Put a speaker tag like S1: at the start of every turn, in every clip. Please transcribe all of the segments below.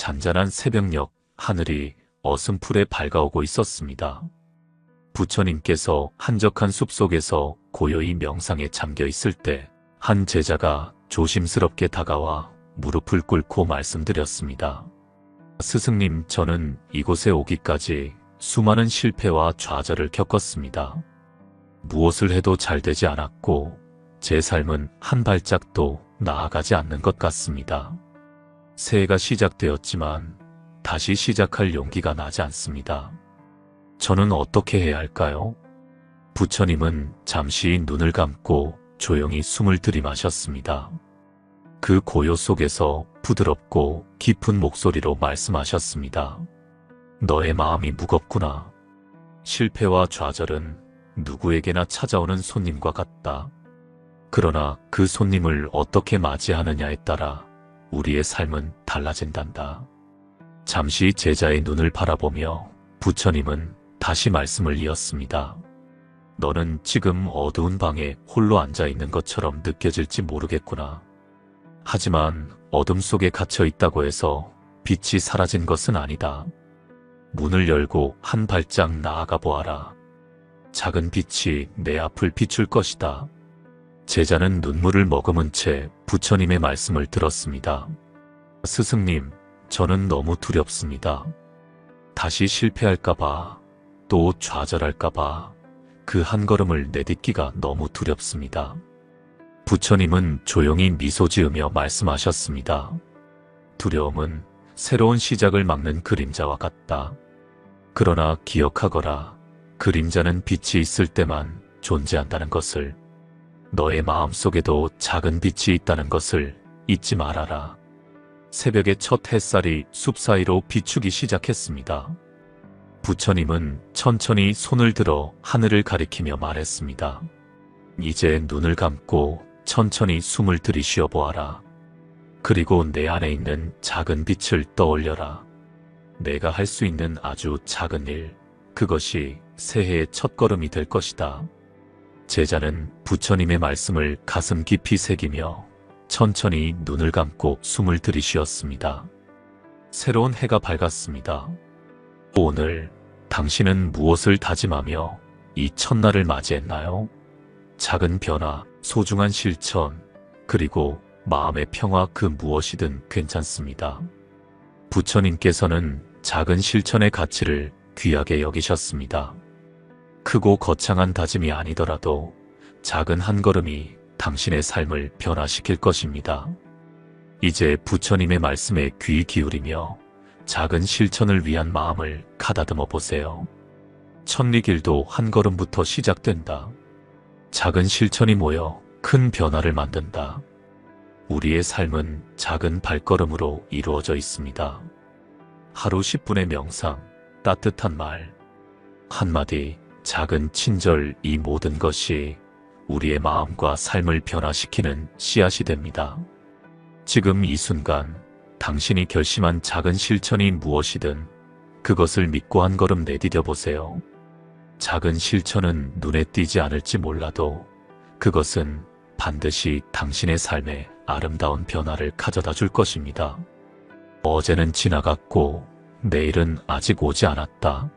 S1: 잔잔한 새벽녘 하늘이 어슴푸레 밝아오고 있었습니다. 부처님께서 한적한 숲속에서 고요히 명상에 잠겨 있을 때 한 제자가 조심스럽게 다가와 무릎을 꿇고 말씀드렸습니다. 스승님, 저는 이곳에 오기까지 수많은 실패와 좌절을 겪었습니다. 무엇을 해도 잘 되지 않았고 제 삶은 한 발짝도 나아가지 않는 것 같습니다. 새해가 시작되었지만 다시 시작할 용기가 나지 않습니다. 저는 어떻게 해야 할까요? 부처님은 잠시 눈을 감고 조용히 숨을 들이마셨습니다. 그 고요 속에서 부드럽고 깊은 목소리로 말씀하셨습니다. 너의 마음이 무겁구나. 실패와 좌절은 누구에게나 찾아오는 손님과 같다. 그러나 그 손님을 어떻게 맞이하느냐에 따라 우리의 삶은 달라진단다. 잠시 제자의 눈을 바라보며 부처님은 다시 말씀을 이었습니다. 너는 지금 어두운 방에 홀로 앉아 있는 것처럼 느껴질지 모르겠구나. 하지만 어둠 속에 갇혀 있다고 해서 빛이 사라진 것은 아니다. 문을 열고 한 발짝 나아가 보아라. 작은 빛이 내 앞을 비출 것이다. 제자는 눈물을 머금은 채 부처님의 말씀을 들었습니다. 스승님, 저는 너무 두렵습니다. 다시 실패할까봐, 또 좌절할까봐 그 한 걸음을 내딛기가 너무 두렵습니다. 부처님은 조용히 미소 지으며 말씀하셨습니다. 두려움은 새로운 시작을 막는 그림자와 같다. 그러나 기억하거라. 그림자는 빛이 있을 때만 존재한다는 것을. 너의 마음속에도 작은 빛이 있다는 것을 잊지 말아라. 새벽의 첫 햇살이 숲 사이로 비추기 시작했습니다. 부처님은 천천히 손을 들어 하늘을 가리키며 말했습니다. 이제 눈을 감고 천천히 숨을 들이쉬어 보아라. 그리고 내 안에 있는 작은 빛을 떠올려라. 내가 할 수 있는 아주 작은 일, 그것이 새해의 첫걸음이 될 것이다. 제자는 부처님의 말씀을 가슴 깊이 새기며 천천히 눈을 감고 숨을 들이쉬었습니다. 새로운 해가 밝았습니다. 오늘 당신은 무엇을 다짐하며 이 첫날을 맞이했나요? 작은 변화, 소중한 실천, 그리고 마음의 평화, 그 무엇이든 괜찮습니다. 부처님께서는 작은 실천의 가치를 귀하게 여기셨습니다. 크고 거창한 다짐이 아니더라도 작은 한 걸음이 당신의 삶을 변화시킬 것입니다. 이제 부처님의 말씀에 귀 기울이며 작은 실천을 위한 마음을 가다듬어 보세요. 천리길도 한 걸음부터 시작된다. 작은 실천이 모여 큰 변화를 만든다. 우리의 삶은 작은 발걸음으로 이루어져 있습니다. 하루 10분의 명상, 따뜻한 말, 한마디, 작은 친절, 이 모든 것이 우리의 마음과 삶을 변화시키는 씨앗이 됩니다. 지금 이 순간 당신이 결심한 작은 실천이 무엇이든 그것을 믿고 한 걸음 내디뎌 보세요. 작은 실천은 눈에 띄지 않을지 몰라도 그것은 반드시 당신의 삶에 아름다운 변화를 가져다 줄 것입니다. 어제는 지나갔고 내일은 아직 오지 않았다.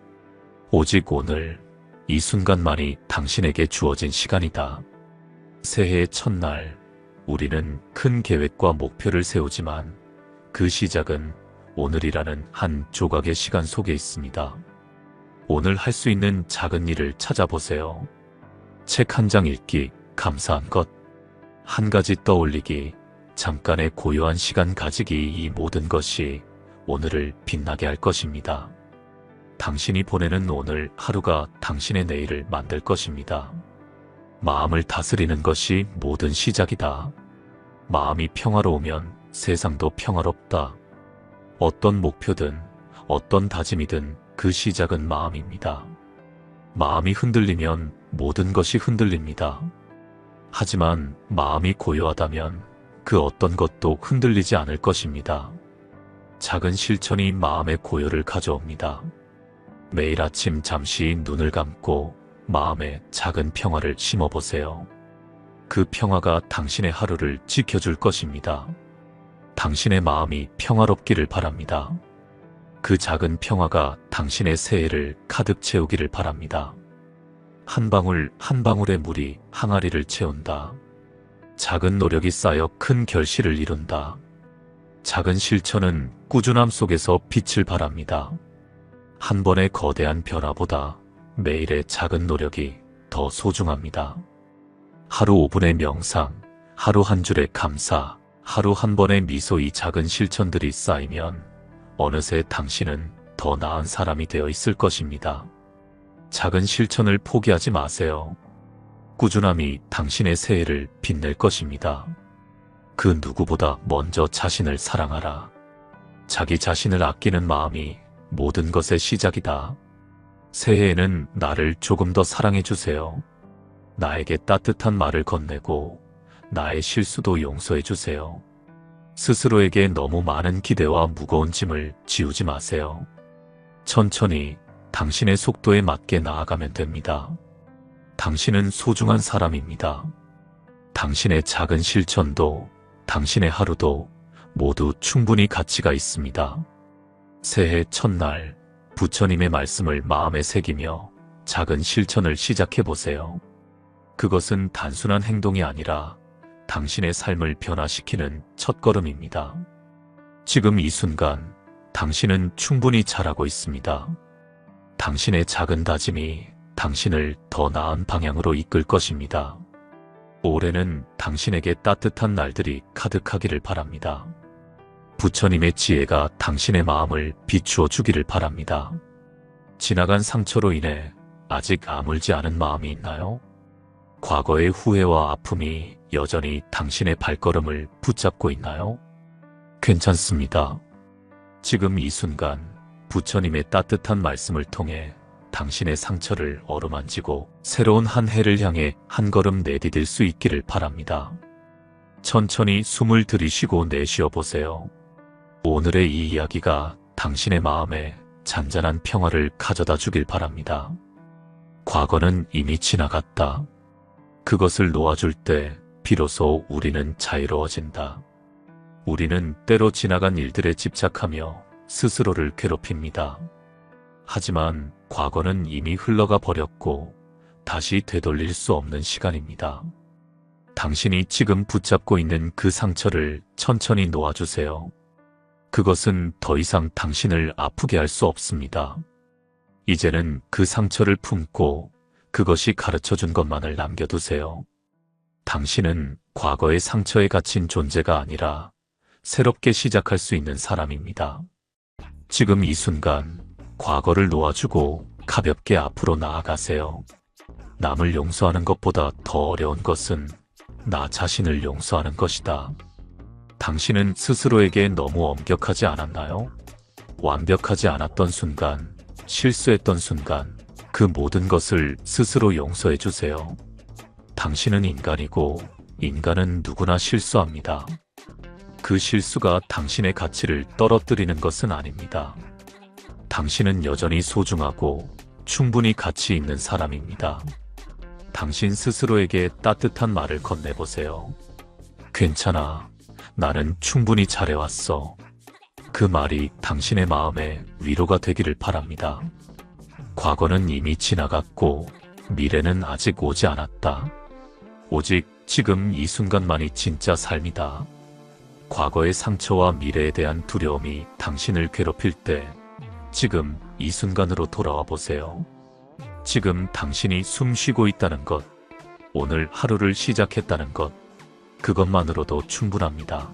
S1: 오직 오늘, 이 순간만이 당신에게 주어진 시간이다. 새해의 첫날, 우리는 큰 계획과 목표를 세우지만 그 시작은 오늘이라는 한 조각의 시간 속에 있습니다. 오늘 할 수 있는 작은 일을 찾아보세요. 책 한 장 읽기, 감사한 것, 한 가지 떠올리기, 잠깐의 고요한 시간 가지기, 이 모든 것이 오늘을 빛나게 할 것입니다. 당신이 보내는 오늘 하루가 당신의 내일을 만들 것입니다. 마음을 다스리는 것이 모든 시작이다. 마음이 평화로우면 세상도 평화롭다. 어떤 목표든 어떤 다짐이든 그 시작은 마음입니다. 마음이 흔들리면 모든 것이 흔들립니다. 하지만 마음이 고요하다면 그 어떤 것도 흔들리지 않을 것입니다. 작은 실천이 마음의 고요를 가져옵니다. 매일 아침 잠시 눈을 감고 마음에 작은 평화를 심어보세요. 그 평화가 당신의 하루를 지켜줄 것입니다. 당신의 마음이 평화롭기를 바랍니다. 그 작은 평화가 당신의 새해를 가득 채우기를 바랍니다. 한 방울 한 방울의 물이 항아리를 채운다. 작은 노력이 쌓여 큰 결실을 이룬다. 작은 실천은 꾸준함 속에서 빛을 발합니다. 한 번의 거대한 변화보다 매일의 작은 노력이 더 소중합니다. 하루 5분의 명상, 하루 한 줄의 감사, 하루 한 번의 미소, 이 작은 실천들이 쌓이면 어느새 당신은 더 나은 사람이 되어 있을 것입니다. 작은 실천을 포기하지 마세요. 꾸준함이 당신의 새해를 빛낼 것입니다. 그 누구보다 먼저 자신을 사랑하라. 자기 자신을 아끼는 마음이 모든 것의 시작이다. 새해에는 나를 조금 더 사랑해주세요. 나에게 따뜻한 말을 건네고 나의 실수도 용서해주세요. 스스로에게 너무 많은 기대와 무거운 짐을 지우지 마세요. 천천히 당신의 속도에 맞게 나아가면 됩니다. 당신은 소중한 사람입니다. 당신의 작은 실천도 당신의 하루도 모두 충분히 가치가 있습니다. 새해 첫날 부처님의 말씀을 마음에 새기며 작은 실천을 시작해보세요. 그것은 단순한 행동이 아니라 당신의 삶을 변화시키는 첫걸음입니다. 지금 이 순간 당신은 충분히 잘하고 있습니다. 당신의 작은 다짐이 당신을 더 나은 방향으로 이끌 것입니다. 올해는 당신에게 따뜻한 날들이 가득하기를 바랍니다. 부처님의 지혜가 당신의 마음을 비추어 주기를 바랍니다. 지나간 상처로 인해 아직 아물지 않은 마음이 있나요? 과거의 후회와 아픔이 여전히 당신의 발걸음을 붙잡고 있나요? 괜찮습니다. 지금 이 순간 부처님의 따뜻한 말씀을 통해 당신의 상처를 어루만지고 새로운 한 해를 향해 한 걸음 내디딜 수 있기를 바랍니다. 천천히 숨을 들이쉬고 내쉬어 보세요. 오늘의 이 이야기가 당신의 마음에 잔잔한 평화를 가져다 주길 바랍니다. 과거는 이미 지나갔다. 그것을 놓아줄 때 비로소 우리는 자유로워진다. 우리는 때로 지나간 일들에 집착하며 스스로를 괴롭힙니다. 하지만 과거는 이미 흘러가 버렸고 다시 되돌릴 수 없는 시간입니다. 당신이 지금 붙잡고 있는 그 상처를 천천히 놓아주세요. 그것은 더 이상 당신을 아프게 할 수 없습니다. 이제는 그 상처를 품고 그것이 가르쳐준 것만을 남겨두세요. 당신은 과거의 상처에 갇힌 존재가 아니라 새롭게 시작할 수 있는 사람입니다. 지금 이 순간 과거를 놓아주고 가볍게 앞으로 나아가세요. 남을 용서하는 것보다 더 어려운 것은 나 자신을 용서하는 것이다. 당신은 스스로에게 너무 엄격하지 않았나요? 완벽하지 않았던 순간, 실수했던 순간, 그 모든 것을 스스로 용서해 주세요. 당신은 인간이고 인간은 누구나 실수합니다. 그 실수가 당신의 가치를 떨어뜨리는 것은 아닙니다. 당신은 여전히 소중하고 충분히 가치 있는 사람입니다. 당신 스스로에게 따뜻한 말을 건네보세요. 괜찮아. 나는 충분히 잘해왔어. 그 말이 당신의 마음에 위로가 되기를 바랍니다. 과거는 이미 지나갔고 미래는 아직 오지 않았다. 오직 지금 이 순간만이 진짜 삶이다. 과거의 상처와 미래에 대한 두려움이 당신을 괴롭힐 때 지금 이 순간으로 돌아와 보세요. 지금 당신이 숨 쉬고 있다는 것, 오늘 하루를 시작했다는 것, 그것만으로도 충분합니다.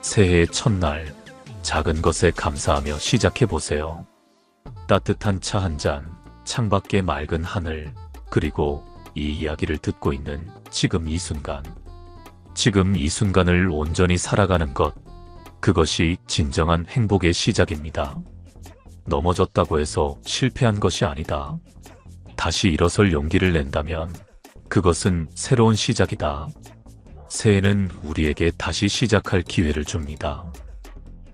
S1: 새해의 첫날, 작은 것에 감사하며 시작해보세요. 따뜻한 차 한 잔, 창밖의 맑은 하늘, 그리고 이 이야기를 듣고 있는 지금 이 순간. 지금 이 순간을 온전히 살아가는 것, 그것이 진정한 행복의 시작입니다. 넘어졌다고 해서 실패한 것이 아니다. 다시 일어설 용기를 낸다면 그것은 새로운 시작이다. 새해는 우리에게 다시 시작할 기회를 줍니다.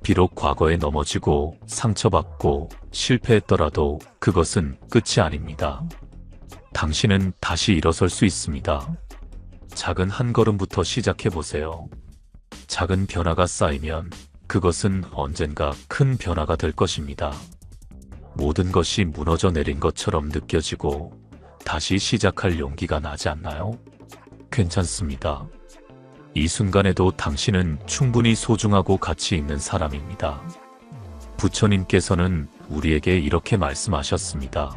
S1: 비록 과거에 넘어지고 상처받고 실패했더라도 그것은 끝이 아닙니다. 당신은 다시 일어설 수 있습니다. 작은 한 걸음부터 시작해보세요. 작은 변화가 쌓이면 그것은 언젠가 큰 변화가 될 것입니다. 모든 것이 무너져 내린 것처럼 느껴지고 다시 시작할 용기가 나지 않나요? 괜찮습니다. 이 순간에도 당신은 충분히 소중하고 가치 있는 사람입니다. 부처님께서는 우리에게 이렇게 말씀하셨습니다.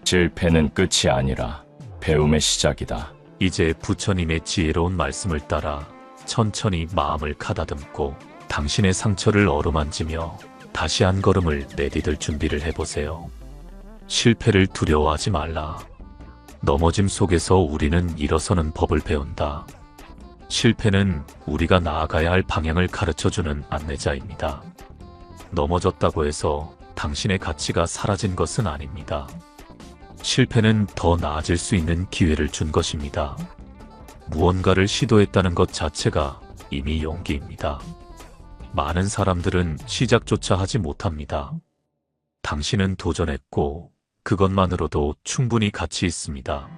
S2: 실패는 끝이 아니라 배움의 시작이다.
S1: 이제 부처님의 지혜로운 말씀을 따라 천천히 마음을 가다듬고 당신의 상처를 어루만지며 다시 한 걸음을 내디딜 준비를 해보세요. 실패를 두려워하지 말라. 넘어짐 속에서 우리는 일어서는 법을 배운다. 실패는 우리가 나아가야 할 방향을 가르쳐주는 안내자입니다. 넘어졌다고 해서 당신의 가치가 사라진 것은 아닙니다. 실패는 더 나아질 수 있는 기회를 준 것입니다. 무언가를 시도했다는 것 자체가 이미 용기입니다. 많은 사람들은 시작조차 하지 못합니다. 당신은 도전했고 그것만으로도 충분히 가치 있습니다.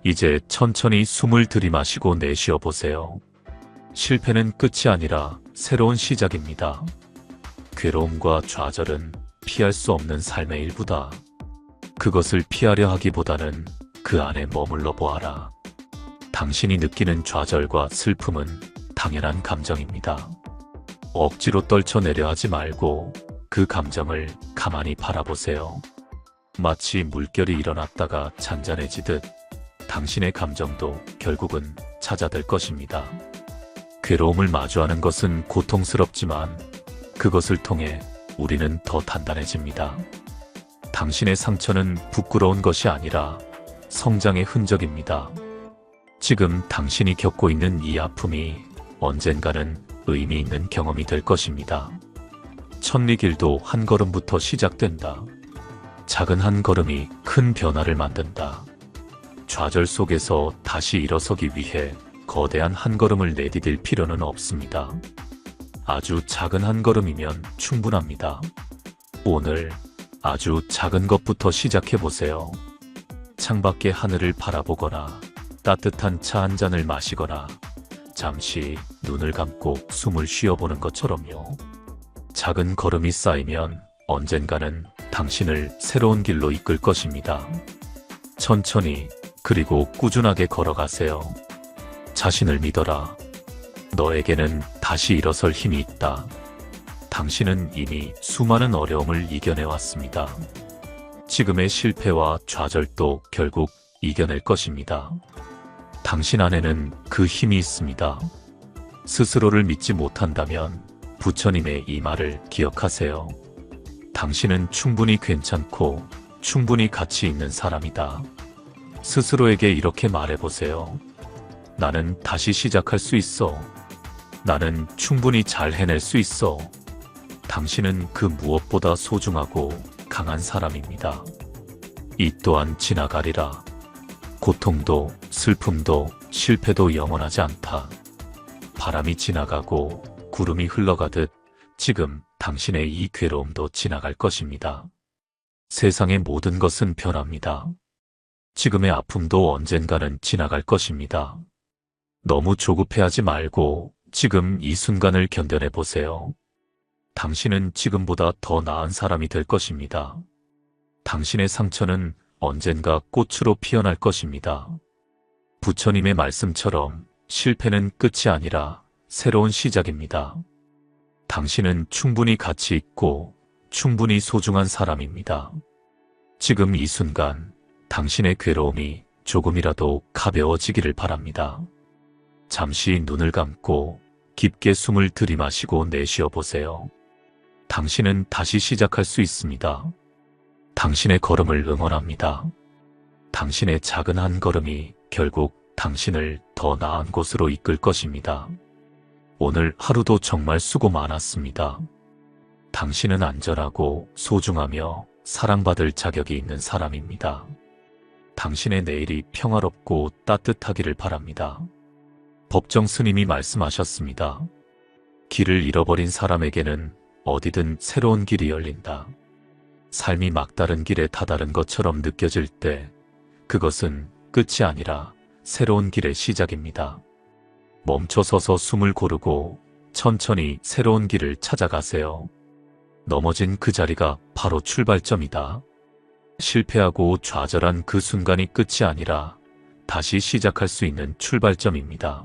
S1: 이제 천천히 숨을 들이마시고 내쉬어 보세요. 실패는 끝이 아니라 새로운 시작입니다. 괴로움과 좌절은 피할 수 없는 삶의 일부다. 그것을 피하려 하기보다는 그 안에 머물러 보아라. 당신이 느끼는 좌절과 슬픔은 당연한 감정입니다. 억지로 떨쳐내려 하지 말고 그 감정을 가만히 바라보세요. 마치 물결이 일어났다가 잔잔해지듯 당신의 감정도 결국은 찾아들 것입니다. 괴로움을 마주하는 것은 고통스럽지만 그것을 통해 우리는 더 단단해집니다. 당신의 상처는 부끄러운 것이 아니라 성장의 흔적입니다. 지금 당신이 겪고 있는 이 아픔이 언젠가는 의미 있는 경험이 될 것입니다. 천리길도 한 걸음부터 시작된다. 작은 한 걸음이 큰 변화를 만든다. 좌절 속에서 다시 일어서기 위해 거대한 한 걸음을 내디딜 필요는 없습니다. 아주 작은 한 걸음이면 충분합니다. 오늘 아주 작은 것부터 시작해보세요. 창밖의 하늘을 바라보거나 따뜻한 차 한 잔을 마시거나 잠시 눈을 감고 숨을 쉬어보는 것처럼요. 작은 걸음이 쌓이면 언젠가는 당신을 새로운 길로 이끌 것입니다. 천천히 그리고 꾸준하게 걸어가세요. 자신을 믿어라. 너에게는 다시 일어설 힘이 있다. 당신은 이미 수많은 어려움을 이겨내왔습니다. 지금의 실패와 좌절도 결국 이겨낼 것입니다. 당신 안에는 그 힘이 있습니다. 스스로를 믿지 못한다면 부처님의 이 말을 기억하세요. 당신은 충분히 괜찮고 충분히 가치 있는 사람이다. 스스로에게 이렇게 말해보세요. 나는 다시 시작할 수 있어. 나는 충분히 잘 해낼 수 있어. 당신은 그 무엇보다 소중하고 강한 사람입니다. 이 또한 지나가리라. 고통도 슬픔도 실패도 영원하지 않다. 바람이 지나가고 구름이 흘러가듯 지금 당신의 이 괴로움도 지나갈 것입니다. 세상의 모든 것은 변합니다. 지금의 아픔도 언젠가는 지나갈 것입니다. 너무 조급해하지 말고 지금 이 순간을 견뎌내 보세요. 당신은 지금보다 더 나은 사람이 될 것입니다. 당신의 상처는 언젠가 꽃으로 피어날 것입니다. 부처님의 말씀처럼 실패는 끝이 아니라 새로운 시작입니다. 당신은 충분히 가치 있고 충분히 소중한 사람입니다. 지금 이 순간 당신의 괴로움이 조금이라도 가벼워지기를 바랍니다. 잠시 눈을 감고 깊게 숨을 들이마시고 내쉬어 보세요. 당신은 다시 시작할 수 있습니다. 당신의 걸음을 응원합니다. 당신의 작은 한 걸음이 결국 당신을 더 나은 곳으로 이끌 것입니다. 오늘 하루도 정말 수고 많았습니다. 당신은 안전하고 소중하며 사랑받을 자격이 있는 사람입니다. 당신의 내일이 평화롭고 따뜻하기를 바랍니다. 법정 스님이 말씀하셨습니다. 길을 잃어버린 사람에게는 어디든 새로운 길이 열린다. 삶이 막다른 길에 다다른 것처럼 느껴질 때 그것은 끝이 아니라 새로운 길의 시작입니다. 멈춰 서서 숨을 고르고 천천히 새로운 길을 찾아가세요. 넘어진 그 자리가 바로 출발점이다. 실패하고 좌절한 그 순간이 끝이 아니라 다시 시작할 수 있는 출발점입니다.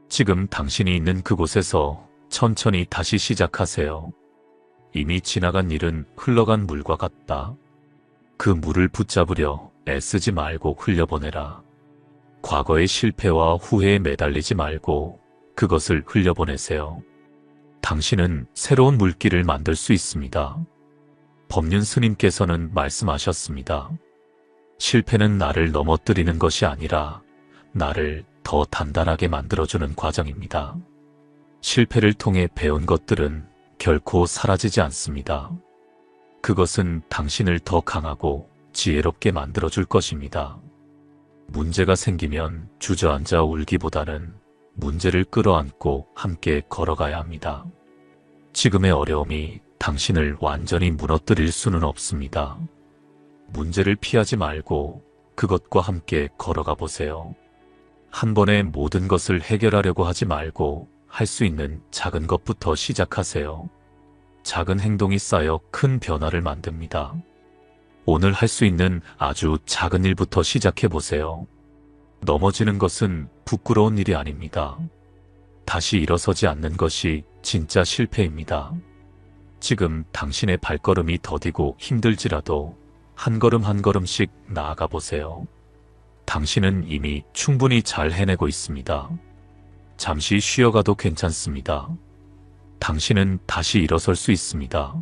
S1: 지금 당신이 있는 그곳에서 천천히 다시 시작하세요. 이미 지나간 일은 흘러간 물과 같다. 그 물을 붙잡으려 애쓰지 말고 흘려보내라. 과거의 실패와 후회에 매달리지 말고 그것을 흘려보내세요. 당신은 새로운 물길을 만들 수 있습니다. 법륜 스님께서는 말씀하셨습니다. 실패는 나를 넘어뜨리는 것이 아니라 나를 더 단단하게 만들어주는 과정입니다. 실패를 통해 배운 것들은 결코 사라지지 않습니다. 그것은 당신을 더 강하고 지혜롭게 만들어줄 것입니다. 문제가 생기면 주저앉아 울기보다는 문제를 끌어안고 함께 걸어가야 합니다. 지금의 어려움이 당신을 완전히 무너뜨릴 수는 없습니다. 문제를 피하지 말고 그것과 함께 걸어가 보세요. 한 번에 모든 것을 해결하려고 하지 말고 할 수 있는 작은 것부터 시작하세요. 작은 행동이 쌓여 큰 변화를 만듭니다. 오늘 할 수 있는 아주 작은 일부터 시작해 보세요. 넘어지는 것은 부끄러운 일이 아닙니다. 다시 일어서지 않는 것이 진짜 실패입니다. 지금 당신의 발걸음이 더디고 힘들지라도 한 걸음 한 걸음씩 나아가 보세요. 당신은 이미 충분히 잘 해내고 있습니다. 잠시 쉬어가도 괜찮습니다. 당신은 다시 일어설 수 있습니다.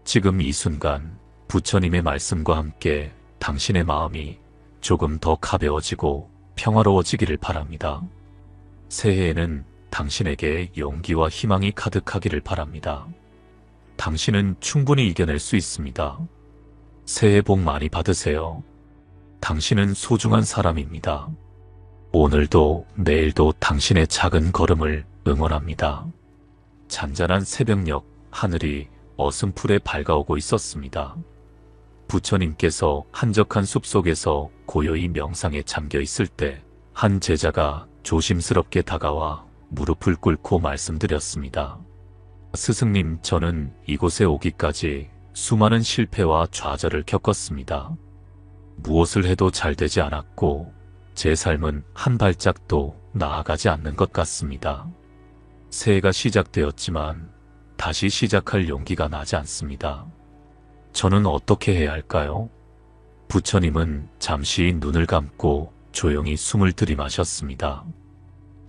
S1: 지금 이 순간 부처님의 말씀과 함께 당신의 마음이 조금 더 가벼워지고 평화로워지기를 바랍니다. 새해에는 당신에게 용기와 희망이 가득하기를 바랍니다. 당신은 충분히 이겨낼 수 있습니다. 새해 복 많이 받으세요. 당신은 소중한 사람입니다. 오늘도 내일도 당신의 작은 걸음을 응원합니다. 잔잔한 새벽녘 하늘이 어슴풀에 밝아오고 있었습니다. 부처님께서 한적한 숲속에서 고요히 명상에 잠겨 있을 때 한 제자가 조심스럽게 다가와 무릎을 꿇고 말씀드렸습니다. 스승님, 저는 이곳에 오기까지 수많은 실패와 좌절을 겪었습니다. 무엇을 해도 잘 되지 않았고 제 삶은 한 발짝도 나아가지 않는 것 같습니다. 새해가 시작되었지만 다시 시작할 용기가 나지 않습니다. 저는 어떻게 해야 할까요? 부처님은 잠시 눈을 감고 조용히 숨을 들이마셨습니다.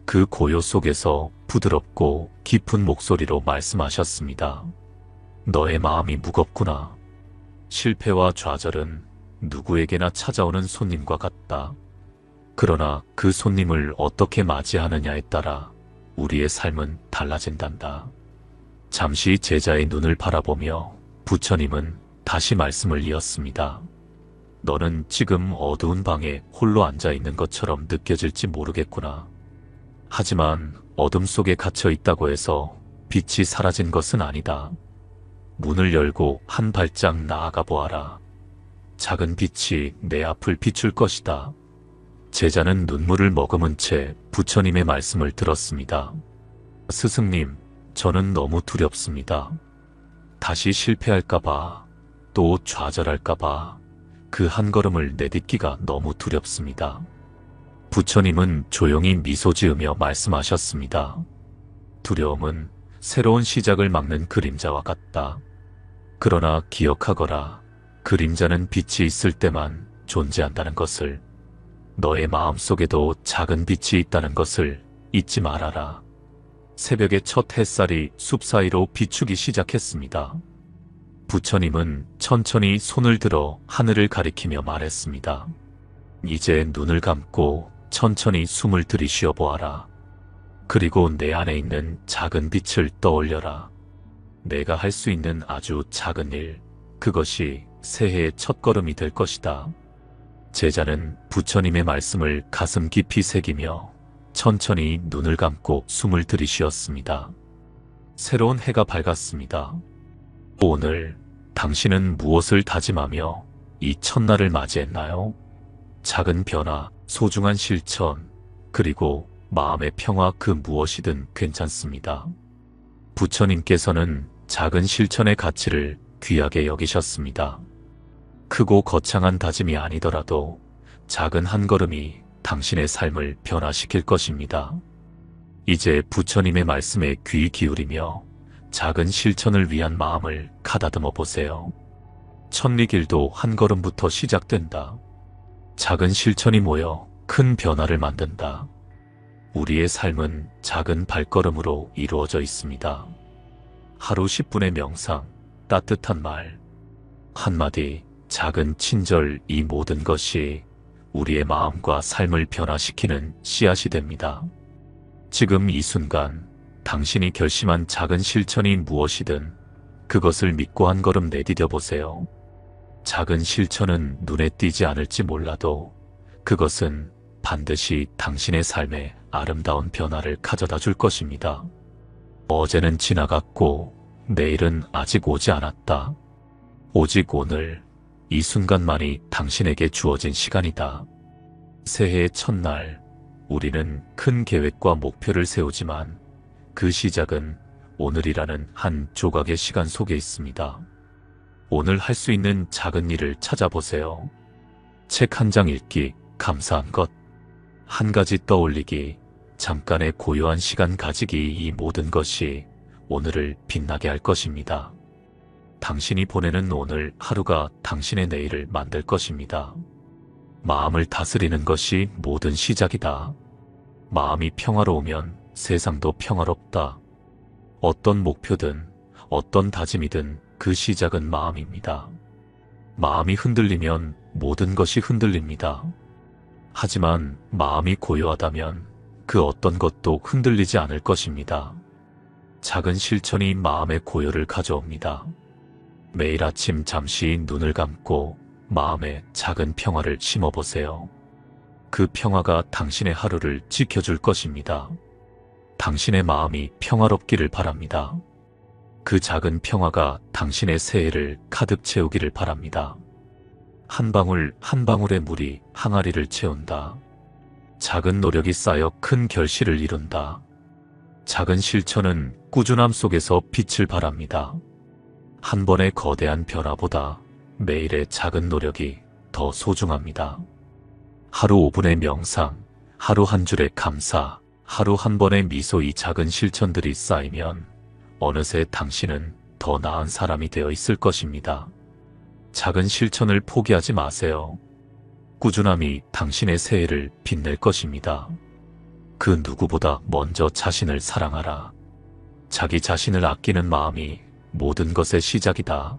S1: 그 고요 속에서 부드럽고 깊은 목소리로 말씀하셨습니다. 너의 마음이 무겁구나. 실패와 좌절은 누구에게나 찾아오는 손님과 같다. 그러나 그 손님을 어떻게 맞이하느냐에 따라 우리의 삶은 달라진단다. 잠시 제자의 눈을 바라보며 부처님은 다시 말씀을 이었습니다. 너는 지금 어두운 방에 홀로 앉아 있는 것처럼 느껴질지 모르겠구나. 하지만 어둠 속에 갇혀 있다고 해서 빛이 사라진 것은 아니다. 문을 열고 한 발짝 나아가 보아라. 작은 빛이 내 앞을 비출 것이다. 제자는 눈물을 머금은 채 부처님의 말씀을 들었습니다. 스승님, 저는 너무 두렵습니다. 다시 실패할까봐, 또 좌절할까봐 그 한 걸음을 내딛기가 너무 두렵습니다. 부처님은 조용히 미소 지으며 말씀하셨습니다. 두려움은 새로운 시작을 막는 그림자와 같다. 그러나 기억하거라. 그림자는 빛이 있을 때만 존재한다는 것을. 너의 마음속에도 작은 빛이 있다는 것을 잊지 말아라. 새벽의 첫 햇살이 숲 사이로 비추기 시작했습니다. 부처님은 천천히 손을 들어 하늘을 가리키며 말했습니다. 이제 눈을 감고 천천히 숨을 들이쉬어 보아라. 그리고 내 안에 있는 작은 빛을 떠올려라. 내가 할 수 있는 아주 작은 일, 그것이 새해의 첫걸음이 될 것이다. 제자는 부처님의 말씀을 가슴 깊이 새기며 천천히 눈을 감고 숨을 들이쉬었습니다. 새로운 해가 밝았습니다. 오늘 당신은 무엇을 다짐하며 이 첫날을 맞이했나요? 작은 변화, 소중한 실천, 그리고 마음의 평화 그 무엇이든 괜찮습니다. 부처님께서는 작은 실천의 가치를 귀하게 여기셨습니다. 크고 거창한 다짐이 아니더라도 작은 한 걸음이 당신의 삶을 변화시킬 것입니다. 이제 부처님의 말씀에 귀 기울이며 작은 실천을 위한 마음을 가다듬어 보세요. 천리길도 한 걸음부터 시작된다. 작은 실천이 모여 큰 변화를 만든다. 우리의 삶은 작은 발걸음으로 이루어져 있습니다. 하루 10분의 명상, 따뜻한 말, 한마디, 작은 친절, 이 모든 것이 우리의 마음과 삶을 변화시키는 씨앗이 됩니다. 지금 이 순간 당신이 결심한 작은 실천이 무엇이든 그것을 믿고 한 걸음 내디뎌 보세요. 작은 실천은 눈에 띄지 않을지 몰라도 그것은 반드시 당신의 삶에 아름다운 변화를 가져다 줄 것입니다. 어제는 지나갔고 내일은 아직 오지 않았다. 오직 오늘, 이 순간만이 당신에게 주어진 시간이다. 새해의 첫날, 우리는 큰 계획과 목표를 세우지만 그 시작은 오늘이라는 한 조각의 시간 속에 있습니다. 오늘 할 수 있는 작은 일을 찾아보세요. 책 한 장 읽기, 감사한 것, 한 가지 떠올리기, 잠깐의 고요한 시간 가지기, 이 모든 것이 오늘을 빛나게 할 것입니다. 당신이 보내는 오늘 하루가 당신의 내일을 만들 것입니다. 마음을 다스리는 것이 모든 시작이다. 마음이 평화로우면 세상도 평화롭다. 어떤 목표든 어떤 다짐이든 그 시작은 마음입니다. 마음이 흔들리면 모든 것이 흔들립니다. 하지만 마음이 고요하다면 그 어떤 것도 흔들리지 않을 것입니다. 작은 실천이 마음의 고요를 가져옵니다. 매일 아침 잠시 눈을 감고 마음에 작은 평화를 심어보세요. 그 평화가 당신의 하루를 지켜줄 것입니다. 당신의 마음이 평화롭기를 바랍니다. 그 작은 평화가 당신의 새해를 가득 채우기를 바랍니다. 한 방울 한 방울의 물이 항아리를 채운다. 작은 노력이 쌓여 큰 결실을 이룬다. 작은 실천은 꾸준함 속에서 빛을 발합니다. 한 번의 거대한 변화보다 매일의 작은 노력이 더 소중합니다. 하루 5분의 명상, 하루 한 줄의 감사, 하루 한 번의 미소, 이 작은 실천들이 쌓이면 어느새 당신은 더 나은 사람이 되어 있을 것입니다. 작은 실천을 포기하지 마세요. 꾸준함이 당신의 새해를 빛낼 것입니다. 그 누구보다 먼저 자신을 사랑하라. 자기 자신을 아끼는 마음이 모든 것의 시작이다.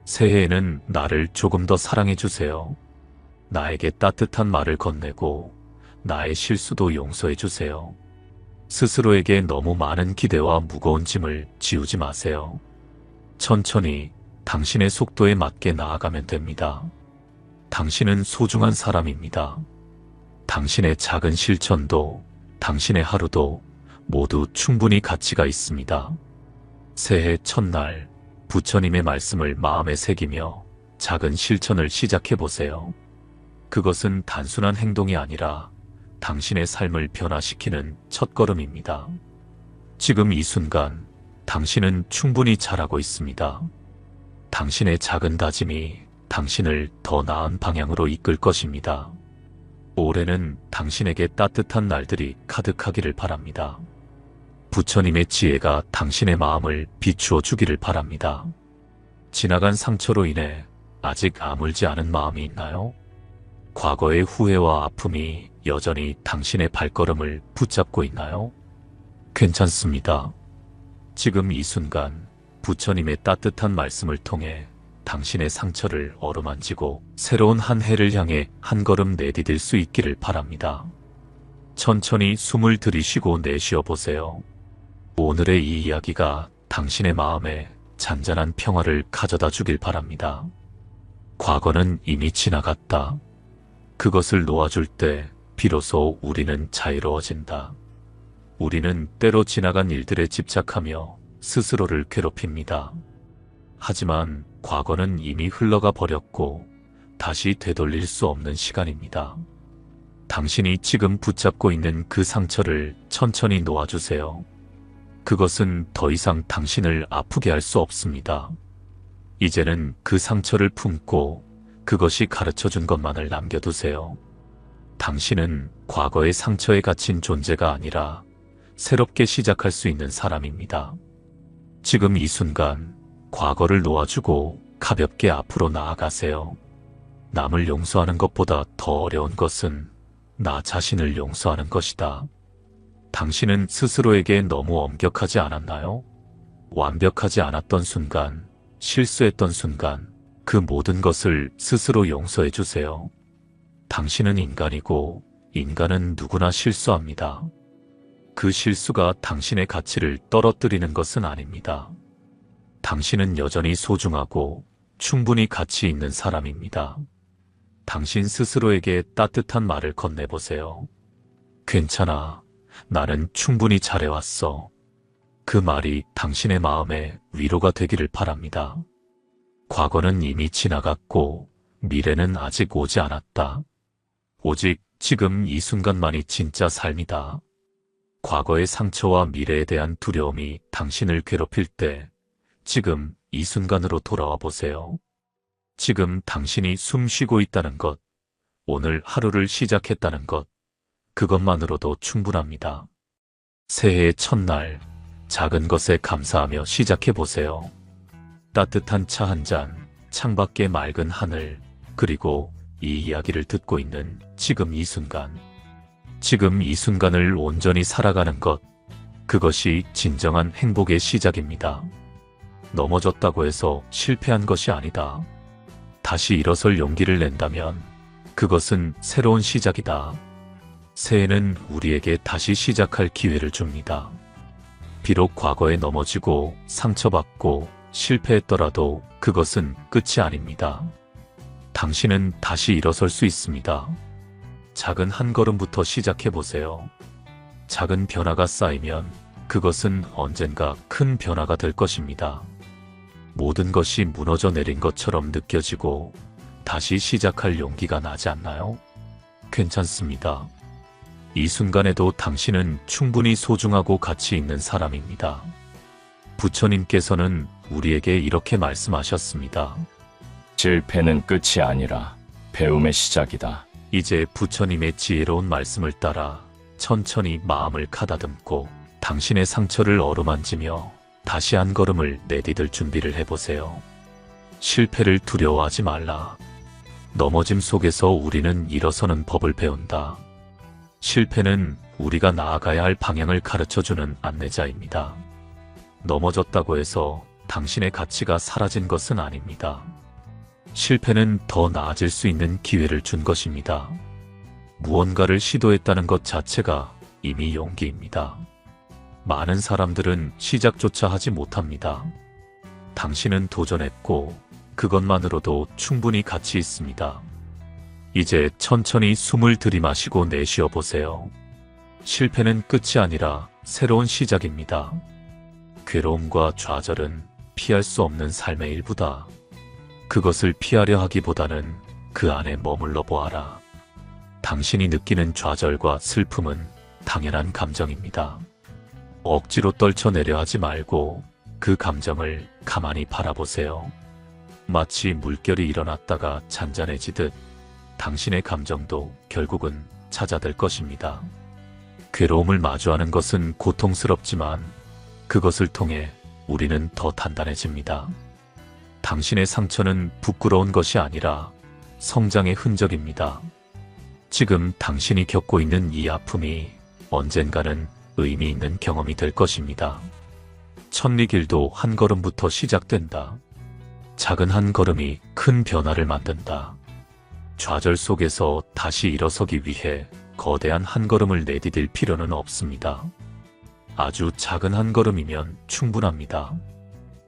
S1: 새해에는 나를 조금 더 사랑해 주세요. 나에게 따뜻한 말을 건네고 나의 실수도 용서해 주세요. 스스로에게 너무 많은 기대와 무거운 짐을 지우지 마세요. 천천히 당신의 속도에 맞게 나아가면 됩니다. 당신은 소중한 사람입니다. 당신의 작은 실천도 당신의 하루도 모두 충분히 가치가 있습니다. 새해 첫날 부처님의 말씀을 마음에 새기며 작은 실천을 시작해보세요. 그것은 단순한 행동이 아니라 당신의 삶을 변화시키는 첫걸음입니다. 지금 이 순간 당신은 충분히 잘하고 있습니다. 당신의 작은 다짐이 당신을 더 나은 방향으로 이끌 것입니다. 올해는 당신에게 따뜻한 날들이 가득하기를 바랍니다. 부처님의 지혜가 당신의 마음을 비추어 주기를 바랍니다. 지나간 상처로 인해 아직 아물지 않은 마음이 있나요? 과거의 후회와 아픔이 여전히 당신의 발걸음을 붙잡고 있나요? 괜찮습니다. 지금 이 순간 부처님의 따뜻한 말씀을 통해 당신의 상처를 어루만지고 새로운 한 해를 향해 한 걸음 내디딜 수 있기를 바랍니다. 천천히 숨을 들이쉬고 내쉬어 보세요. 오늘의 이 이야기가 당신의 마음에 잔잔한 평화를 가져다 주길 바랍니다. 과거는 이미 지나갔다. 그것을 놓아줄 때 비로소 우리는 자유로워진다. 우리는 때로 지나간 일들에 집착하며 스스로를 괴롭힙니다. 하지만 과거는 이미 흘러가 버렸고 다시 되돌릴 수 없는 시간입니다. 당신이 지금 붙잡고 있는 그 상처를 천천히 놓아주세요. 그것은 더 이상 당신을 아프게 할 수 없습니다. 이제는 그 상처를 품고 그것이 가르쳐준 것만을 남겨두세요. 당신은 과거의 상처에 갇힌 존재가 아니라 새롭게 시작할 수 있는 사람입니다. 지금 이 순간 과거를 놓아주고 가볍게 앞으로 나아가세요. 남을 용서하는 것보다 더 어려운 것은 나 자신을 용서하는 것이다. 당신은 스스로에게 너무 엄격하지 않았나요? 완벽하지 않았던 순간, 실수했던 순간, 그 모든 것을 스스로 용서해 주세요. 당신은 인간이고 인간은 누구나 실수합니다. 그 실수가 당신의 가치를 떨어뜨리는 것은 아닙니다. 당신은 여전히 소중하고 충분히 가치 있는 사람입니다. 당신 스스로에게 따뜻한 말을 건네보세요. 괜찮아. 나는 충분히 잘해왔어. 그 말이 당신의 마음에 위로가 되기를 바랍니다. 과거는 이미 지나갔고 미래는 아직 오지 않았다. 오직 지금 이 순간만이 진짜 삶이다. 과거의 상처와 미래에 대한 두려움이 당신을 괴롭힐 때 지금 이 순간으로 돌아와 보세요. 지금 당신이 숨 쉬고 있다는 것, 오늘 하루를 시작했다는 것, 그것만으로도 충분합니다. 새해의 첫날, 작은 것에 감사하며 시작해보세요. 따뜻한 차 한 잔, 창밖의 맑은 하늘, 그리고 이 이야기를 듣고 있는 지금 이 순간. 지금 이 순간을 온전히 살아가는 것, 그것이 진정한 행복의 시작입니다. 넘어졌다고 해서 실패한 것이 아니다. 다시 일어설 용기를 낸다면 그것은 새로운 시작이다. 새해는 우리에게 다시 시작할 기회를 줍니다. 비록 과거에 넘어지고 상처받고 실패했더라도 그것은 끝이 아닙니다. 당신은 다시 일어설 수 있습니다. 작은 한 걸음부터 시작해보세요. 작은 변화가 쌓이면 그것은 언젠가 큰 변화가 될 것입니다. 모든 것이 무너져 내린 것처럼 느껴지고 다시 시작할 용기가 나지 않나요? 괜찮습니다. 이 순간에도 당신은 충분히 소중하고 가치 있는 사람입니다. 부처님께서는 우리에게 이렇게 말씀하셨습니다.
S2: 실패는 끝이 아니라 배움의 시작이다.
S1: 이제 부처님의 지혜로운 말씀을 따라 천천히 마음을 가다듬고 당신의 상처를 어루만지며 다시 한 걸음을 내디딜 준비를 해보세요. 실패를 두려워하지 말라. 넘어짐 속에서 우리는 일어서는 법을 배운다. 실패는 우리가 나아가야 할 방향을 가르쳐주는 안내자입니다. 넘어졌다고 해서 당신의 가치가 사라진 것은 아닙니다. 실패는 더 나아질 수 있는 기회를 준 것입니다. 무언가를 시도했다는 것 자체가 이미 용기입니다. 많은 사람들은 시작조차 하지 못합니다. 당신은 도전했고 그것만으로도 충분히 가치 있습니다. 이제 천천히 숨을 들이마시고 내쉬어 보세요. 실패는 끝이 아니라 새로운 시작입니다. 괴로움과 좌절은 피할 수 없는 삶의 일부다. 그것을 피하려 하기보다는 그 안에 머물러 보아라. 당신이 느끼는 좌절과 슬픔은 당연한 감정입니다. 억지로 떨쳐내려 하지 말고 그 감정을 가만히 바라보세요. 마치 물결이 일어났다가 잔잔해지듯 당신의 감정도 결국은 찾아들 것입니다. 괴로움을 마주하는 것은 고통스럽지만 그것을 통해 우리는 더 단단해집니다. 당신의 상처는 부끄러운 것이 아니라 성장의 흔적입니다. 지금 당신이 겪고 있는 이 아픔이 언젠가는 의미 있는 경험이 될 것입니다. 천리길도 한 걸음부터 시작된다. 작은 한 걸음이 큰 변화를 만든다. 좌절 속에서 다시 일어서기 위해 거대한 한 걸음을 내디딜 필요는 없습니다. 아주 작은 한 걸음이면 충분합니다.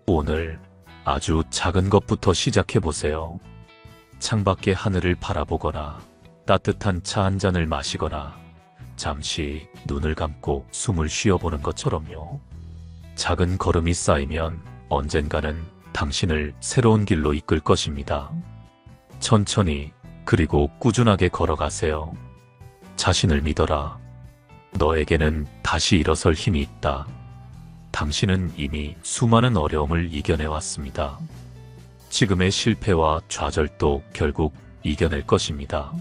S1: 오늘 아주 작은 것부터 시작해보세요. 창밖의 하늘을 바라보거나 따뜻한 차 한 잔을 마시거나 잠시 눈을 감고 숨을 쉬어보는 것처럼요. 작은 걸음이 쌓이면 언젠가는 당신을 새로운 길로 이끌 것입니다. 천천히 그리고 꾸준하게 걸어가세요. 자신을 믿어라. 너에게는 다시 일어설 힘이 있다. 당신은 이미 수많은 어려움을 이겨내왔습니다. 지금의 실패와 좌절도 결국 이겨낼 것입니다.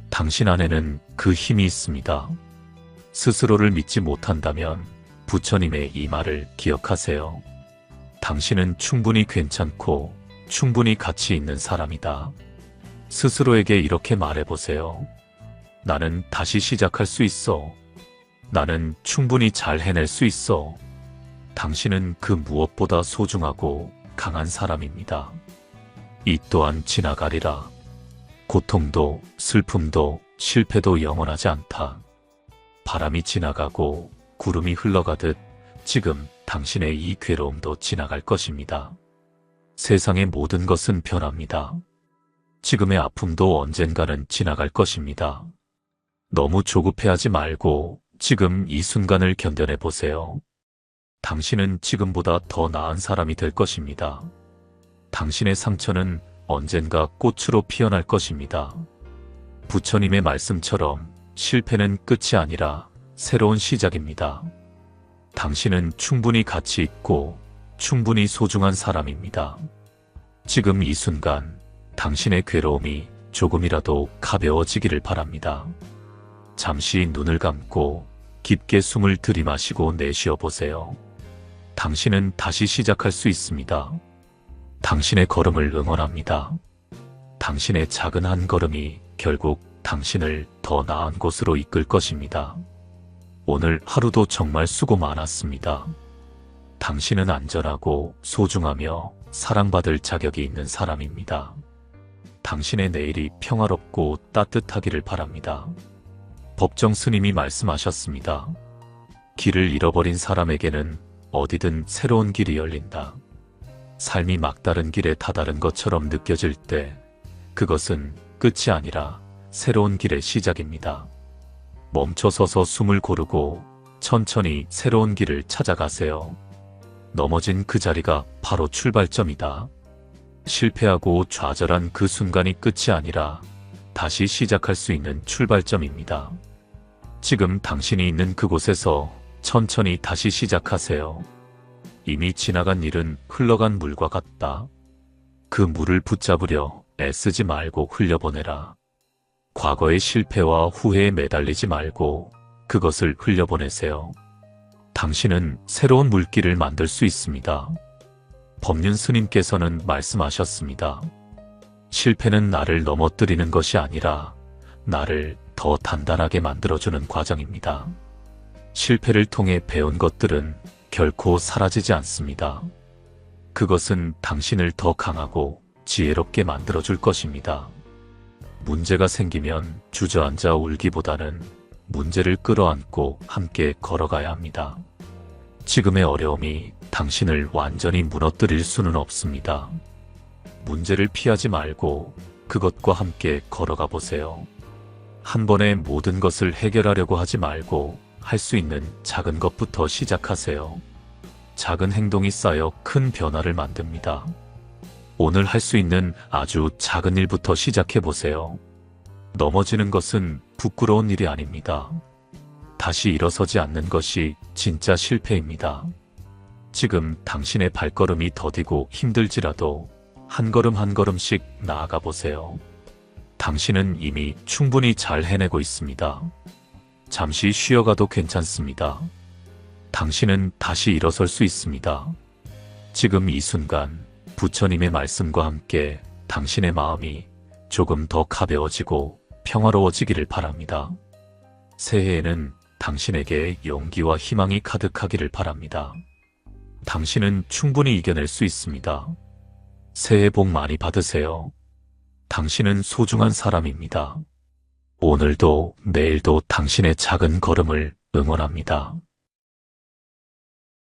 S1: 당신 안에는 그 힘이 있습니다. 스스로를 믿지 못한다면 부처님의 이 말을 기억하세요. 당신은 충분히 괜찮고 충분히 가치 있는 사람이다. 스스로에게 이렇게 말해보세요. 나는 다시 시작할 수 있어. 나는 충분히 잘 해낼 수 있어. 당신은 그 무엇보다 소중하고 강한 사람입니다. 이 또한 지나가리라. 고통도 슬픔도 실패도 영원하지 않다. 바람이 지나가고 구름이 흘러가듯 지금 당신의 이 괴로움도 지나갈 것입니다. 세상의 모든 것은 변합니다. 지금의 아픔도 언젠가는 지나갈 것입니다. 너무 조급해하지 말고 지금 이 순간을 견뎌내 보세요. 당신은 지금보다 더 나은 사람이 될 것입니다. 당신의 상처는 언젠가 꽃으로 피어날 것입니다. 부처님의 말씀처럼 실패는 끝이 아니라 새로운 시작입니다. 당신은 충분히 가치 있고 충분히 소중한 사람입니다. 지금 이 순간 당신의 괴로움이 조금이라도 가벼워지기를 바랍니다. 잠시 눈을 감고 깊게 숨을 들이마시고 내쉬어 보세요. 당신은 다시 시작할 수 있습니다. 당신의 걸음을 응원합니다. 당신의 작은 한 걸음이 결국 당신을 더 나은 곳으로 이끌 것입니다. 오늘 하루도 정말 수고 많았습니다. 당신은 안전하고 소중하며 사랑받을 자격이 있는 사람입니다. 당신의 내일이 평화롭고 따뜻하기를 바랍니다. 법정 스님이 말씀하셨습니다. 길을 잃어버린 사람에게는 어디든 새로운 길이 열린다. 삶이 막다른 길에 다다른 것처럼 느껴질 때 그것은 끝이 아니라 새로운 길의 시작입니다. 멈춰서서 숨을 고르고 천천히 새로운 길을 찾아가세요. 넘어진 그 자리가 바로 출발점이다. 실패하고 좌절한 그 순간이 끝이 아니라 다시 시작할 수 있는 출발점입니다. 지금 당신이 있는 그곳에서 천천히 다시 시작하세요. 이미 지나간 일은 흘러간 물과 같다. 그 물을 붙잡으려 애쓰지 말고 흘려보내라. 과거의 실패와 후회에 매달리지 말고 그것을 흘려보내세요. 당신은 새로운 물길을 만들 수 있습니다. 법륜 스님께서는 말씀하셨습니다. 실패는 나를 넘어뜨리는 것이 아니라 나를 더 단단하게 만들어주는 과정입니다. 실패를 통해 배운 것들은 결코 사라지지 않습니다. 그것은 당신을 더 강하고 지혜롭게 만들어줄 것입니다. 문제가 생기면 주저앉아 울기보다는 문제를 끌어안고 함께 걸어가야 합니다. 지금의 어려움이 당신을 완전히 무너뜨릴 수는 없습니다. 문제를 피하지 말고 그것과 함께 걸어가 보세요. 한 번에 모든 것을 해결하려고 하지 말고 할 수 있는 작은 것부터 시작하세요. 작은 행동이 쌓여 큰 변화를 만듭니다. 오늘 할 수 있는 아주 작은 일부터 시작해 보세요. 넘어지는 것은 부끄러운 일이 아닙니다. 다시 일어서지 않는 것이 진짜 실패입니다. 지금 당신의 발걸음이 더디고 힘들지라도 한 걸음 한 걸음씩 나아가 보세요. 당신은 이미 충분히 잘 해내고 있습니다. 잠시 쉬어가도 괜찮습니다. 당신은 다시 일어설 수 있습니다. 지금 이 순간 부처님의 말씀과 함께 당신의 마음이 조금 더 가벼워지고 평화로워지기를 바랍니다. 새해에는 당신에게 용기와 희망이 가득하기를 바랍니다. 당신은 충분히 이겨낼 수 있습니다. 새해 복 많이 받으세요. 당신은 소중한 사람입니다. 오늘도 내일도 당신의 작은 걸음을 응원합니다.